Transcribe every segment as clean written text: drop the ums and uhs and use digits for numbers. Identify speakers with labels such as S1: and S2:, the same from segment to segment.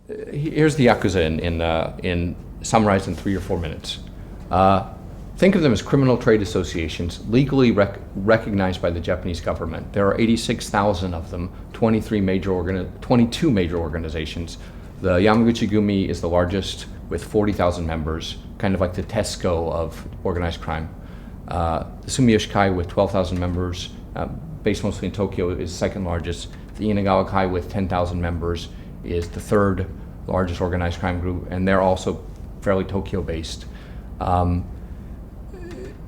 S1: Here's the yakuza in summarized in 3 or 4 minutes. Think of them as criminal trade associations legally recognized by the Japanese government. There are 86,000 of them, 22 major organizations. The Yamaguchi Gumi is the largest with 40,000 members, kind of like the Tesco of organized crime. The Sumiyoshi Kai with 12,000 members, based mostly in Tokyo, is the second largest. The Inagawa Kai with 10,000 members is the third largest organized crime group, and they're also fairly Tokyo-based.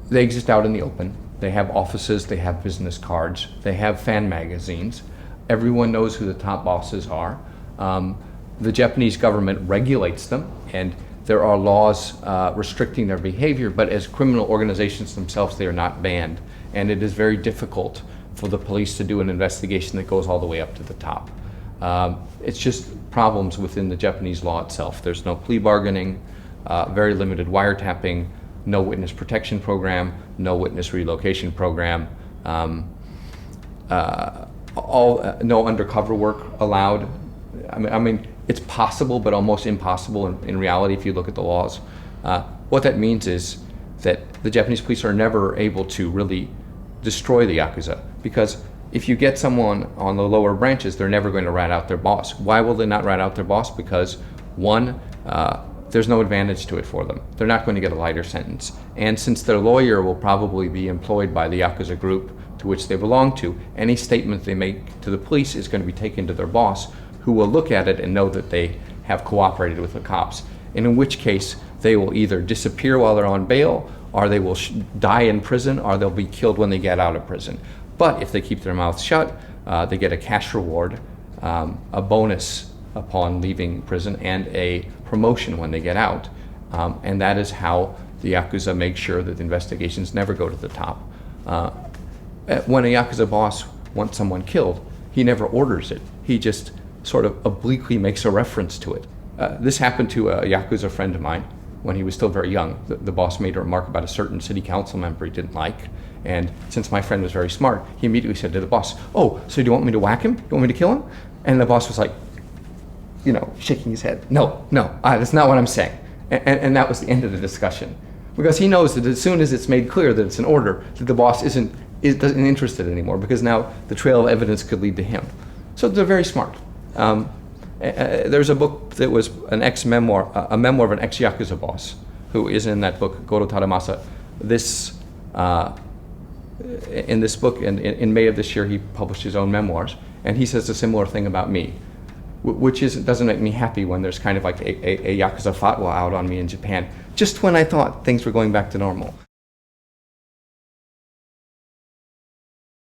S1: They exist out in the open. They have offices, they have business cards, they have fan magazines. Everyone knows who the top bosses are. The Japanese government regulates them, and there are laws restricting their behavior, but as criminal organizations themselves, they are not banned. And it is very difficult for the police to do an investigation that goes all the way up to the top. It's just problems within the Japanese law itself. There's no plea bargaining, very limited wiretapping, no witness protection program, no witness relocation program, no undercover work allowed. I mean, it's possible, but almost impossible in reality if you look at the laws. What that means is that the Japanese police are never able to really destroy the yakuza, because if you get someone on the lower branches, they're never going to rat out their boss. Why will they not rat out their boss? Because one, there's no advantage to it for them. They're not going to get a lighter sentence. And since their lawyer will probably be employed by the yakuza group to which they belong to, any statement they make to the police is going to be taken to their boss, who will look at it and know that they have cooperated with the cops. And in which case, they will either disappear while they're on bail, or they will die in prison, or they'll be killed when they get out of prison. But if they keep their mouths shut, they get a cash reward, a bonus upon leaving prison, and a promotion when they get out. And that is how the yakuza make sure that investigations never go to the top. When a yakuza boss wants someone killed, he never orders it. He just sort of obliquely makes a reference to it. This happened to a yakuza friend of mine when he was still very young. The boss made a remark about a certain city council member he didn't like, and since my friend was very smart, he immediately said to the boss, "Oh, so do you want me to whack him? Do you want me to kill him?" And the boss was like, shaking his head. No, that's not what I'm saying. And that was the end of the discussion, because he knows that as soon as it's made clear that it's an order, that the boss isn't interested anymore, because now the trail of evidence could lead to him. So they're very smart. There's a book that was a memoir of an ex-yakuza boss who is in that book, Goro Tadamasa. In this book, in May of this year, he published his own memoirs, and he says a similar thing about me, which doesn't make me happy when there's kind of like a yakuza fatwa out on me in Japan, just when I thought things were going back to normal.